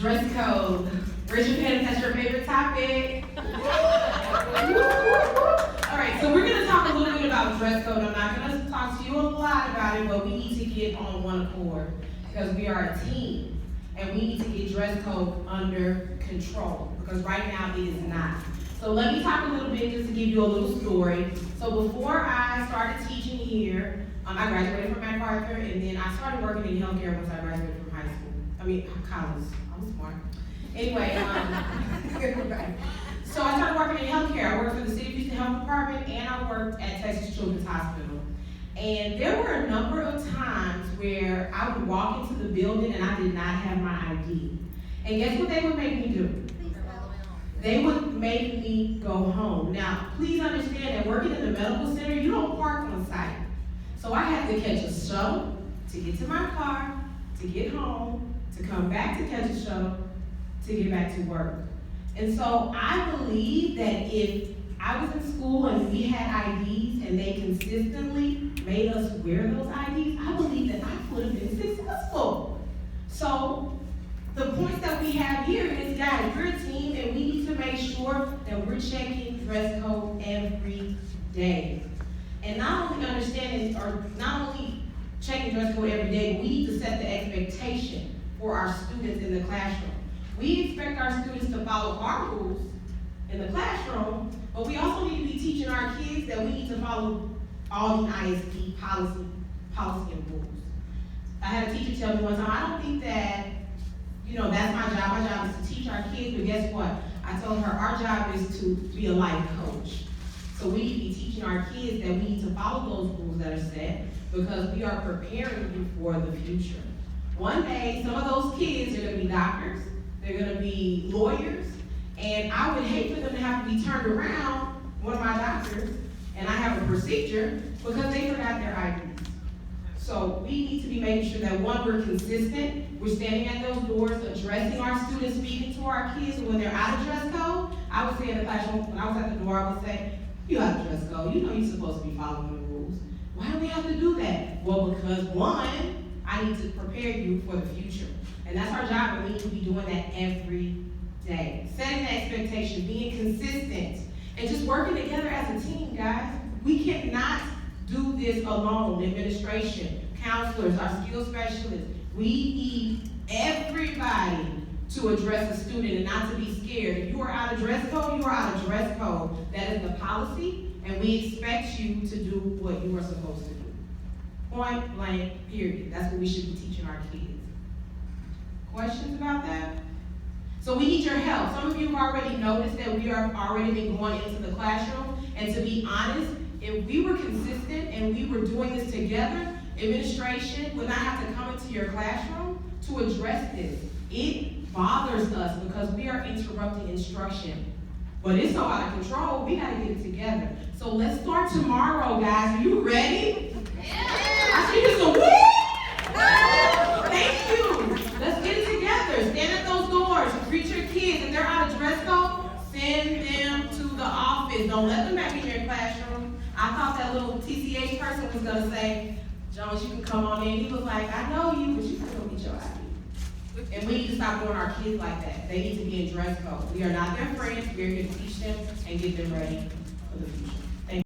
Dress code. Raise your hand if that's your favorite topic. Alright, so we're going to talk a little bit about dress code. I'm not going to talk to you a lot about it, but we need to get on one accord because we are a team and we need to get dress code under control because right now it is not. So let me talk a little bit just to give you a little story. So before I started teaching here, I graduated from MacArthur and then I started working in healthcare once I graduated from college. I was smart. Anyway, so I started working in healthcare. I worked for the City of Houston Health Department and I worked at Texas Children's Hospital. And there were a number of times where I would walk into the building and I did not have my ID. And guess what they would make me do? They would make me go home. Now, please understand that working in the medical center, you don't park on site. So I had to catch a shuttle to get to my car, to get home, to come back to catch a shuttle, to get back to work. And so I believe that if I was in school and we had IDs and they consistently made us wear those IDs, I believe that I would have been successful. So the points that we have here is, guys, we're a team and we need to make sure that we're checking dress code every day. And not only understanding, or not only checking dress code every day, but we need to set the expectation for our students in the classroom. We expect our students to follow our rules in the classroom, but we also need to be teaching our kids that we need to follow all the ISD policy and rules. I had a teacher tell me one time, I don't think that, that's my job. My job is to teach our kids, but guess what? I told her our job is to be a life coach. So we need to be teaching our kids that we need to follow those rules that are set because we are preparing you for the future. One day, some of those kids are going to be doctors, they're going to be lawyers, and I would hate for them to have to be turned around, one of my doctors, and I have a procedure because they forgot their IDs. So we need to be making sure that, one, we're consistent, we're standing at those doors, addressing our students, speaking to our kids, and when they're out of dress code, I would say in the classroom, when I was at the door, I would say, you have a dress code, you know you're supposed to be following the rules. Why do we have to do that? Well, because one, I need to prepare you for the future. And that's our job, and we need to be doing that every day. Setting the expectation, being consistent, and just working together as a team, guys. We cannot do this alone. Administration, counselors, our skill specialists. We need everybody to address a student and not to be scared. If you are out of dress code, you are out of dress code. That is the policy, and we expect you to do what you are supposed to do. Point blank, period. That's what we should be teaching our kids. Questions about that? So we need your help. Some of you have already noticed that we are already been going into the classroom, and to be honest, if we were consistent and we were doing this together, administration would not have to come into your classroom to address this. It bothers us because we are interrupting instruction. But it's so out of control, we gotta get it together. So let's start tomorrow, guys. Are you ready? Yeah. I see you some woo! Thank you. Let's get it together. Stand at those doors. Greet your kids. If they're out of dress code, send them to the office. Don't let them back in your classroom. I thought that little TCH person was gonna say, Jones, you can come on in. He was like, I know you, but you can go get your ID. And we need to stop doing our kids like that. They need to be in dress code. We are not their friends. We're here to teach them and get them ready for the future.